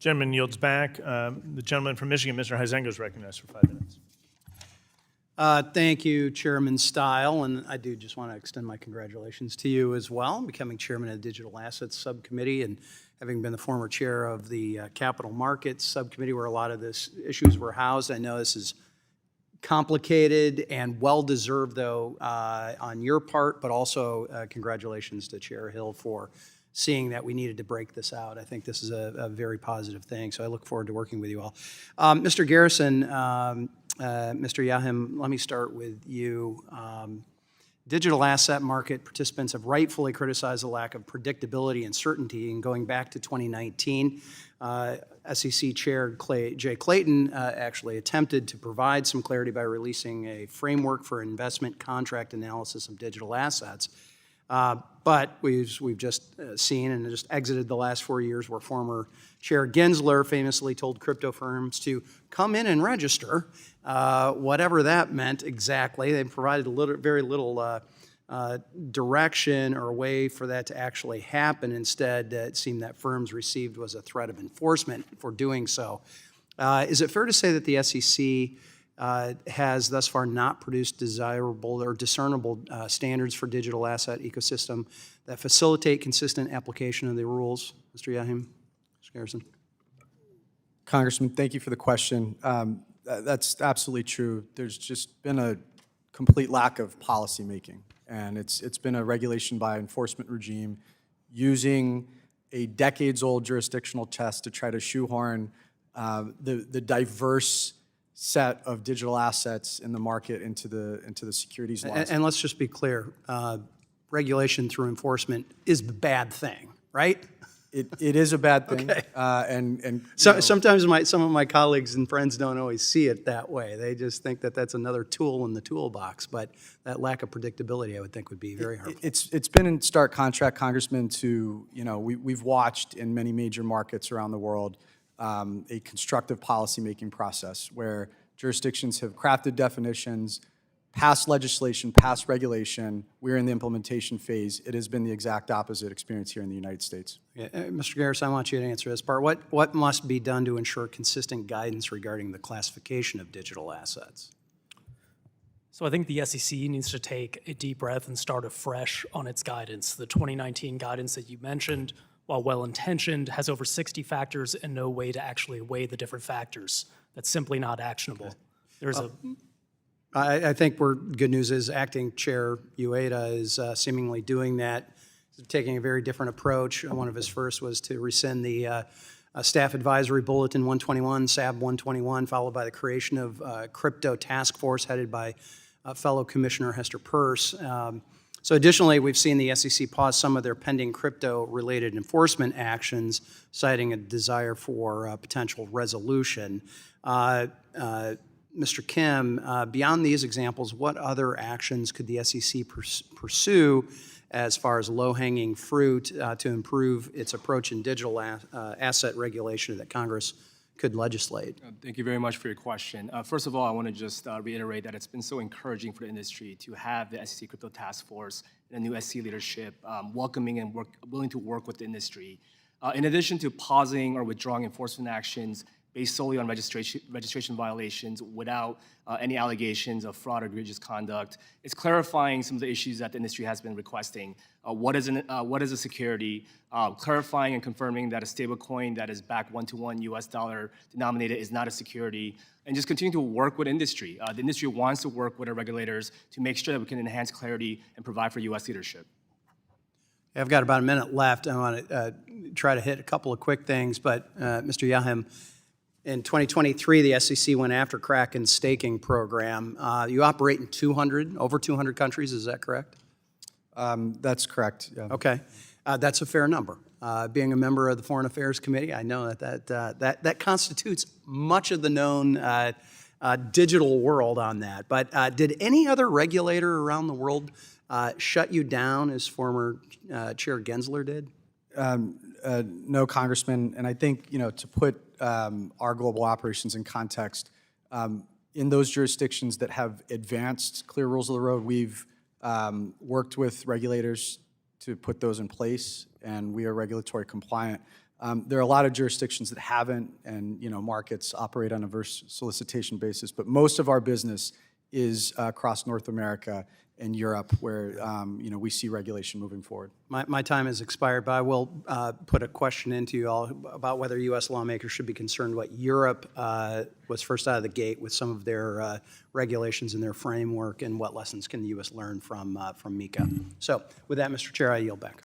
Gentleman yields back. The gentleman from Michigan, Mr. Huizenga, is recognized for 5 minutes. Thank you, Chairman Stile, and I do just want to extend my congratulations to you as well, becoming chairman of the Digital Assets Subcommittee and having been the former chair of the Capital Markets Subcommittee where a lot of these issues were housed. I know this is complicated and well-deserved, though, on your part, but also congratulations to Chair Hill for seeing that we needed to break this out. I think this is a very positive thing, so I look forward to working with you all. Mr. Garrison, Mr. Yahim, let me start with you. Digital asset market participants have rightfully criticized the lack of predictability and certainty. And going back to 2019, SEC Chair Jay Clayton actually attempted to provide some clarity by releasing a framework for investment contract analysis of digital assets. But we've just seen and just exited the last 4 years where former Chair Gensler famously told crypto firms to come in and register, whatever that meant exactly. They provided very little direction or a way for that to actually happen. Instead, it seemed that firms received was a threat of enforcement for doing so. Is it fair to say that the SEC has thus far not produced desirable or discernible standards for digital asset ecosystem that facilitate consistent application of the rules? Mr. Yahim, Mr. Garrison. Congressman, thank you for the question. That's absolutely true. There's just been a complete lack of policy making, and it's been a regulation by enforcement regime using a decades-old jurisdictional test to try to shoehorn the diverse set of digital assets in the market into the securities laws. And let's just be clear, regulation through enforcement is a bad thing, right? It is a bad thing. Okay. Sometimes some of my colleagues and friends don't always see it that way. They just think that that's another tool in the toolbox. But that lack of predictability, I would think, would be very harmful. It's been in stark contrast, Congressman, to, we've watched in many major markets around the world a constructive policymaking process where jurisdictions have crafted definitions, passed legislation, passed regulation. We're in the implementation phase. It has been the exact opposite experience here in the United States. Yeah, Mr. Garrison, I want you to answer this part. What must be done to ensure consistent guidance regarding the classification of digital assets? So I think the SEC needs to take a deep breath and start afresh on its guidance. The 2019 guidance that you mentioned, while well-intentioned, has over 60 factors and no way to actually weigh the different factors. That's simply not actionable. Okay. There's I think good news is Acting Chair Ueda is seemingly doing that, taking a very different approach. One of his first was to rescind the Staff Advisory Bulletin 121, SAB 121, followed by the creation of a crypto task force headed by fellow Commissioner Hester Peirce. So additionally, we've seen the SEC pause some of their pending crypto-related enforcement actions, citing a desire for potential resolution. Mr. Kim, beyond these examples, what other actions could the SEC pursue as far as low-hanging fruit to improve its approach in digital asset regulation that Congress could legislate? Thank you very much for your question. First of all, I want to just reiterate that it's been so encouraging for the industry to have the SEC Crypto Task Force and the new SEC leadership welcoming and willing to work with the industry. In addition to pausing or withdrawing enforcement actions based solely on registration violations without any allegations of fraud or egregious conduct, it's clarifying some of the issues that the industry has been requesting. What is a security? Clarifying and confirming that a stablecoin that is backed one-to-one US dollar denominated is not a security, and just continue to work with industry. The industry wants to work with our regulators to make sure that we can enhance clarity and provide for US leadership. I've got about a minute left. I want to try to hit a couple of quick things, but Mr. Yahim, in 2023, the SEC went after Kraken's staking program. You operate in over 200 countries, is that correct? That's correct. Yeah. Okay, that's a fair number. Being a member of the Foreign Affairs Committee, I know that constitutes much of the known digital world on that. But did any other regulator around the world shut you down as former Chair Gensler did? No, Congressman, and I think, to put our global operations in context, in those jurisdictions that have advanced clear rules of the road, we've worked with regulators to put those in place, and we are regulatory compliant. There are a lot of jurisdictions that haven't, and markets operate on a solicitation basis, but most of our business is across North America and Europe, where we see regulation moving forward. My time has expired, but I will put a question into you all about whether U.S. lawmakers should be concerned what Europe was first out of the gate with some of their regulations and their framework, and what lessons can the U.S. learn from MiCA. So with that, Mr. Chair, I yield back.